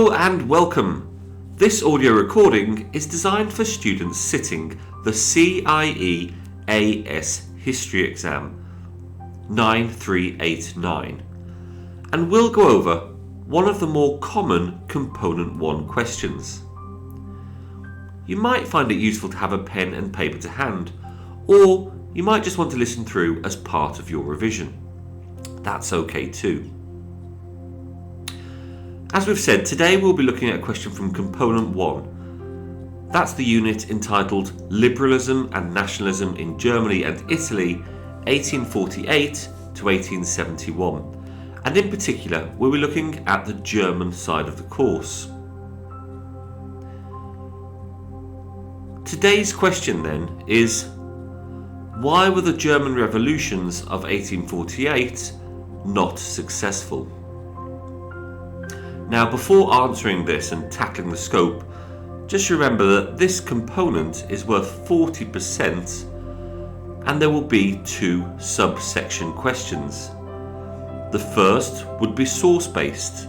Hello and welcome. This audio recording is designed for students sitting the CIE AS History exam 9389 and will go over one of the more common Component 1 questions. You might find it useful to have a pen and paper to hand, or you might just want to listen through as part of your revision. That's okay too. As we've said, today we'll be looking at a question from Component 1. That's the unit entitled Liberalism and Nationalism in Germany and Italy 1848 to 1871. And in particular, we'll be looking at the German side of the course. Today's question then is, why were the German revolutions of 1848 not successful? Now, before answering this and tackling the scope, just remember that this component is worth 40% and there will be two subsection questions. The first would be source-based,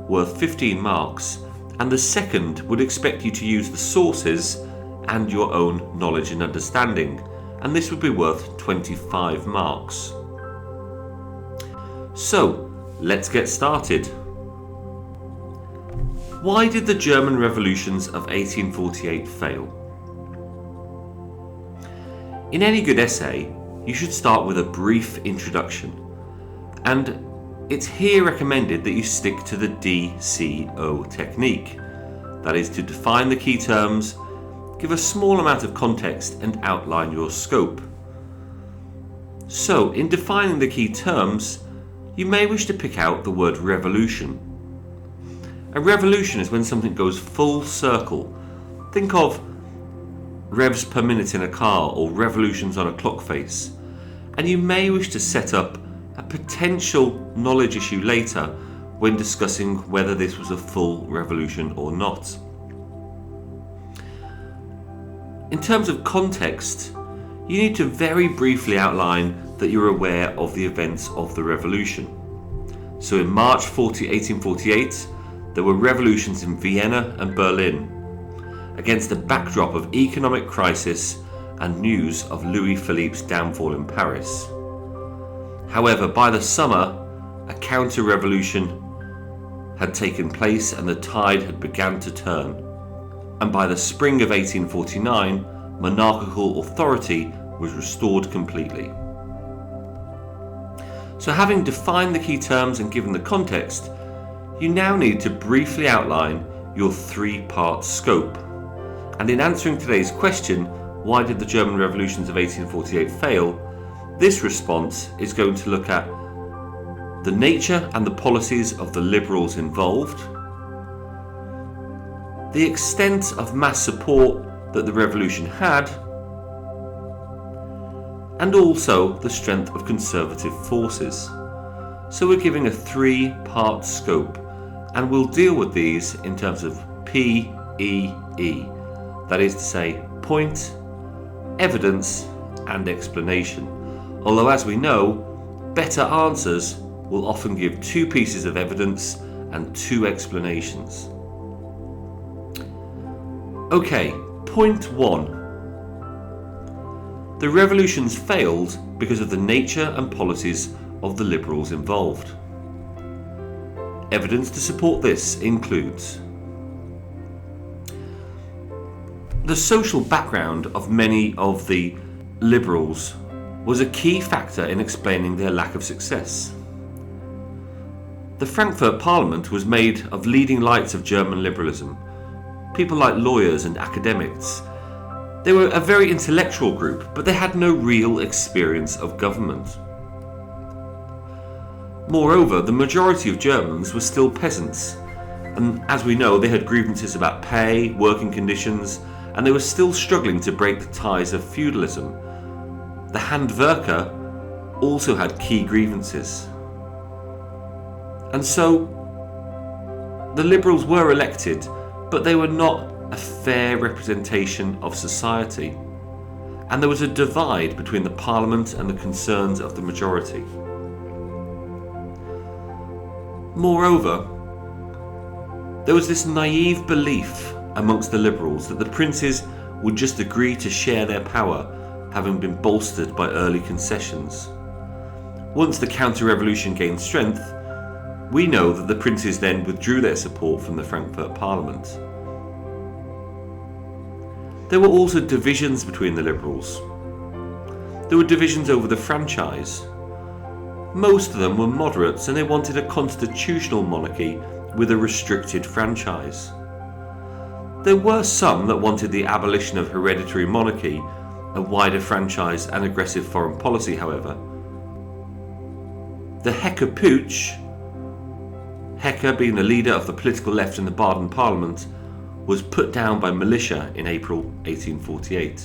worth 15 marks, and the second would expect you to use the sources and your own knowledge and understanding, and this would be worth 25 marks. So, let's get started. Why did the German revolutions of 1848 fail? In any good essay, you should start with a brief introduction, and it's here recommended that you stick to the DCO technique. That is, to define the key terms, give a small amount of context and outline your scope. So, in defining the key terms, you may wish to pick out the word revolution. A revolution is when something goes full circle. Think of revs per minute in a car or revolutions on a clock face. And you may wish to set up a potential knowledge issue later when discussing whether this was a full revolution or not. In terms of context, you need to very briefly outline that you're aware of the events of the revolution. So in March 1848, there were revolutions in Vienna and Berlin against a backdrop of economic crisis and news of Louis Philippe's downfall in Paris. However, by the summer, a counter-revolution had taken place and the tide had begun to turn. And by the spring of 1849, monarchical authority was restored completely. So having defined the key terms and given the context, you now need to briefly outline your three-part scope. And in answering today's question, why did the German revolutions of 1848 fail? This response is going to look at the nature and the policies of the liberals involved, the extent of mass support that the revolution had, and also the strength of conservative forces. So we're giving a three-part scope, and we'll deal with these in terms of PEE, that is to say, point, evidence, and explanation. Although, as we know, better answers will often give two pieces of evidence and two explanations. Okay, point 1. The revolutions failed because of the nature and policies of the liberals involved. Evidence to support this includes the social background of many of the liberals was a key factor in explaining their lack of success. The Frankfurt Parliament was made of leading lights of German liberalism, people like lawyers and academics. They were a very intellectual group, but they had no real experience of government. Moreover, the majority of Germans were still peasants, and as we know, they had grievances about pay, working conditions, and they were still struggling to break the ties of feudalism. The Handwerker also had key grievances. And so, the liberals were elected, but they were not a fair representation of society, and there was a divide between the parliament and the concerns of the majority. Moreover, There was this naive belief amongst the Liberals that the princes would just agree to share their power, having been bolstered by early concessions. Once the counter-revolution gained strength, we know that the princes then withdrew their support from the Frankfurt Parliament. There were also divisions between the Liberals. There were divisions over the franchise. Most of them were moderates and they wanted a constitutional monarchy with a restricted franchise. There were some that wanted the abolition of hereditary monarchy, a wider franchise and aggressive foreign policy, however. The Hecker Putsch, Hecker being the leader of the political left in the Baden Parliament, was put down by militia in April 1848.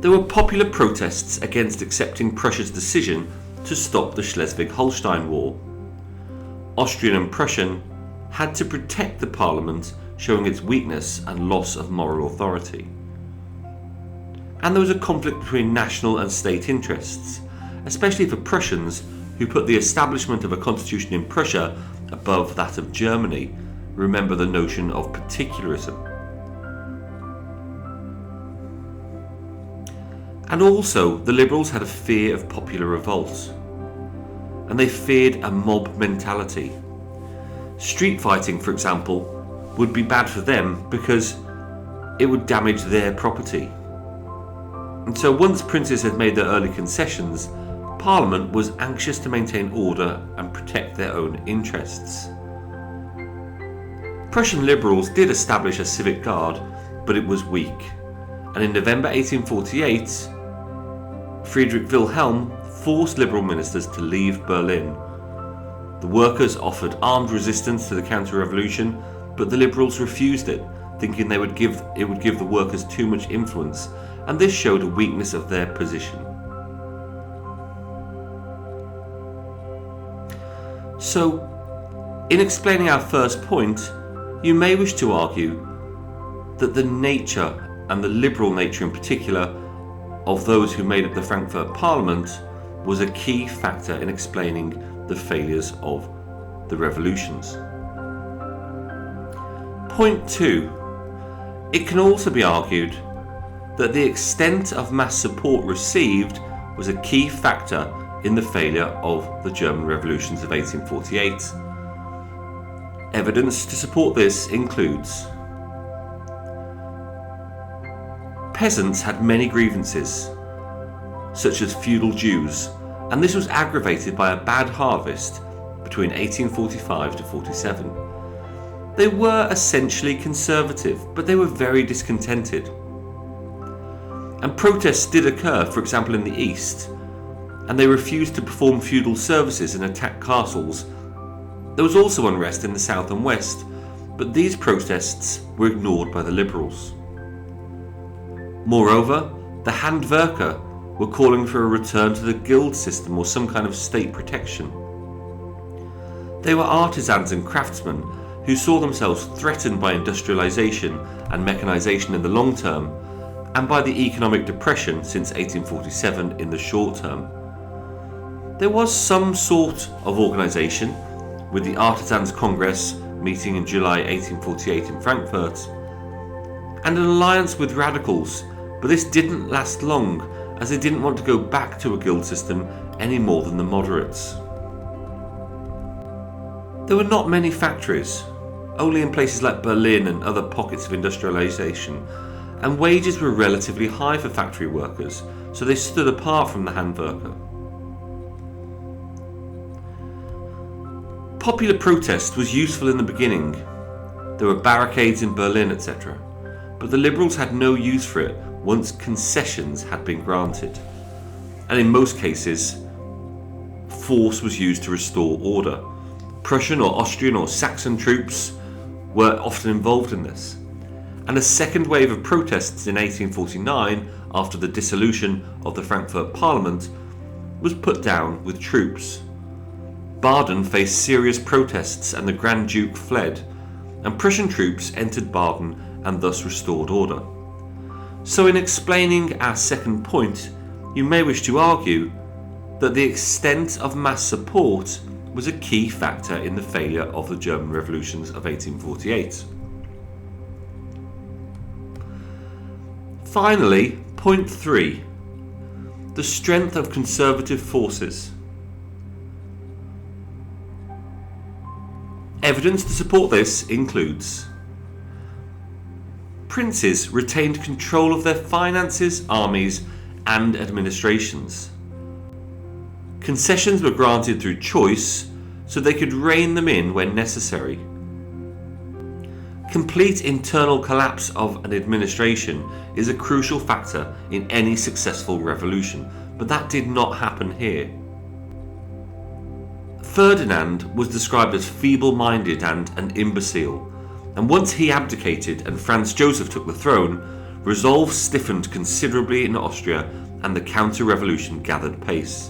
There were popular protests against accepting Prussia's decision to stop the Schleswig-Holstein War. Austrian and Prussian had to protect the Parliament, showing its weakness and loss of moral authority. And there was a conflict between national and state interests, especially for Prussians who put the establishment of a constitution in Prussia above that of Germany. Remember the notion of particularism. And also, the Liberals had a fear of popular revolt, and they feared a mob mentality. Street fighting, for example, would be bad for them because it would damage their property. And so once princes had made their early concessions, Parliament was anxious to maintain order and protect their own interests. Prussian liberals did establish a civic guard, but it was weak. And in November 1848, Friedrich Wilhelm forced liberal ministers to leave Berlin. The workers offered armed resistance to the counter-revolution, but the liberals refused it, thinking it would give the workers too much influence, and this showed a weakness of their position. So, in explaining our first point, you may wish to argue that the nature, and the liberal nature in particular, of those who made up the Frankfurt Parliament was a key factor in explaining the failures of the revolutions. Point 2. It can also be argued that the extent of mass support received was a key factor in the failure of the German revolutions of 1848. Evidence to support this includes: peasants had many grievances, such as feudal dues, and this was aggravated by a bad harvest between 1845 to 47. They were essentially conservative, but they were very discontented. And protests did occur, for example in the east, and they refused to perform feudal services and attack castles. There was also unrest in the south and west, but these protests were ignored by the liberals. Moreover, the Handwerker were calling for a return to the guild system or some kind of state protection. They were artisans and craftsmen who saw themselves threatened by industrialization and mechanization in the long term, and by the economic depression since 1847 in the short term. There was some sort of organisation, with the Artisans' Congress meeting in July 1848 in Frankfurt, and an alliance with radicals, but this didn't last long, as they didn't want to go back to a guild system any more than the moderates. There were not many factories, only in places like Berlin and other pockets of industrialization, and wages were relatively high for factory workers, so they stood apart from the Handwerker. Popular protest was useful in the beginning. There were barricades in Berlin, etc., but the liberals had no use for it once concessions had been granted, and in most cases, force was used to restore order. Prussian or Austrian or Saxon troops were often involved in this, and a second wave of protests in 1849, after the dissolution of the Frankfurt Parliament, was put down with troops. Baden faced serious protests and the Grand Duke fled, and Prussian troops entered Baden and thus restored order. So in explaining our second point, you may wish to argue that the extent of mass support was a key factor in the failure of the German revolutions of 1848. Finally, point 3. The strength of conservative forces. Evidence to support this includes: princes retained control of their finances, armies, and administrations. Concessions were granted through choice, so they could rein them in when necessary. Complete internal collapse of an administration is a crucial factor in any successful revolution, but that did not happen here. Ferdinand was described as feeble-minded and an imbecile, and once he abdicated and Franz Joseph took the throne, resolve stiffened considerably in Austria and the counter-revolution gathered pace.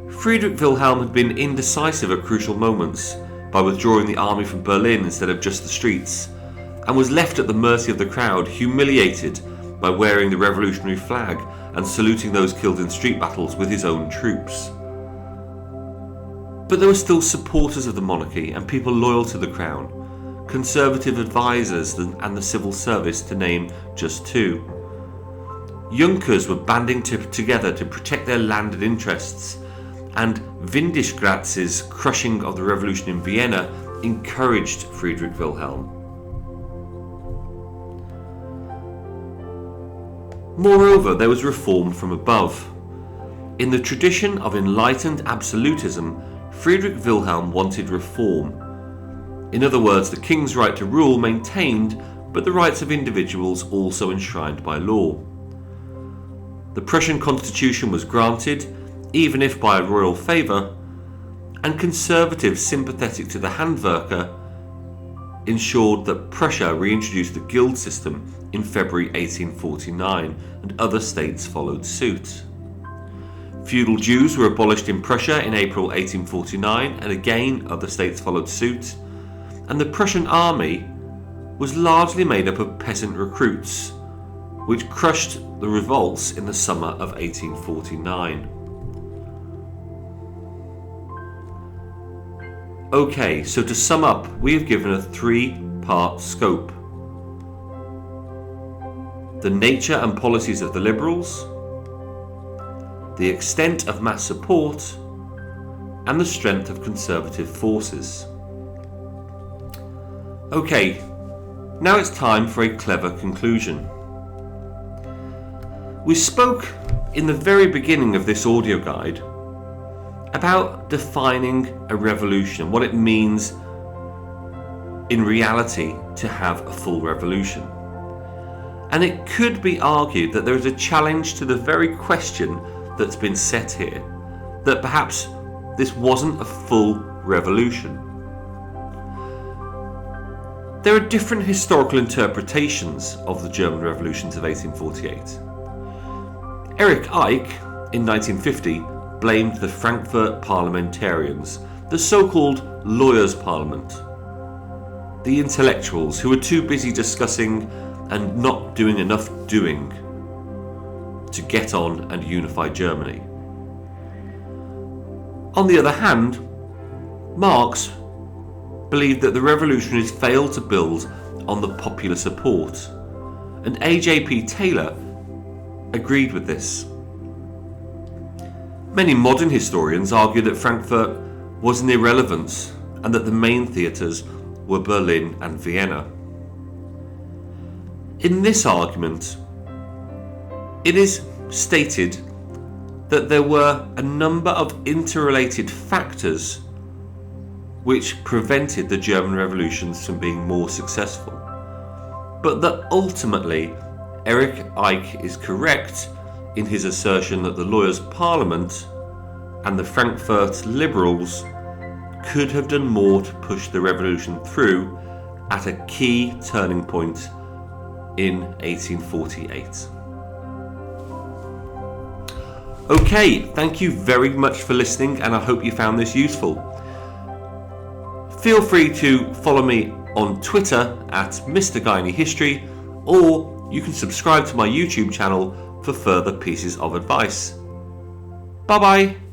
Friedrich Wilhelm had been indecisive at crucial moments by withdrawing the army from Berlin instead of just the streets, and was left at the mercy of the crowd, humiliated by wearing the revolutionary flag and saluting those killed in street battles with his own troops. But there were still supporters of the monarchy and people loyal to the crown, conservative advisors and the civil service, to name just two. Junkers were banding together to protect their landed interests, and Windischgratz's crushing of the revolution in Vienna encouraged Friedrich Wilhelm. Moreover, there was reform from above. In the tradition of enlightened absolutism, Friedrich Wilhelm wanted reform. In other words, the king's right to rule maintained, but the rights of individuals also enshrined by law. The Prussian constitution was granted, even if by royal favour, and conservatives sympathetic to the Handwerker ensured that Prussia reintroduced the guild system in February 1849, and other states followed suit. Feudal dues were abolished in Prussia in April 1849, and again other states followed suit, and the Prussian army was largely made up of peasant recruits, which crushed the revolts in the summer of 1849. Okay, so to sum up, we have given a 3-part scope: the nature and policies of the Liberals, the extent of mass support, and the strength of conservative forces. Okay, now it's time for a clever conclusion. We spoke in the very beginning of this audio guide about defining a revolution, what it means in reality to have a full revolution. And it could be argued that there is a challenge to the very question that's been set here, that perhaps this wasn't a full revolution. There are different historical interpretations of the German revolutions of 1848. Erich Eyck, in 1950, blamed the Frankfurt parliamentarians, the so-called lawyers' parliament, the intellectuals who were too busy discussing and not doing enough doing to get on and unify Germany. On the other hand, Marx believed that the revolutionaries failed to build on the popular support, and A.J.P. Taylor agreed with this. Many modern historians argue that Frankfurt was an irrelevance and that the main theatres were Berlin and Vienna. In this argument, it is stated that there were a number of interrelated factors which prevented the German revolutions from being more successful, but that ultimately Erich Eyck is correct in his assertion that the lawyers' parliament and the Frankfurt liberals could have done more to push the revolution through at a key turning point in 1848. Okay, thank you very much for listening, and I hope you found this useful. Feel free to follow me on Twitter at Mr. Guiney History, or you can subscribe to my YouTube channel for further pieces of advice. Bye bye!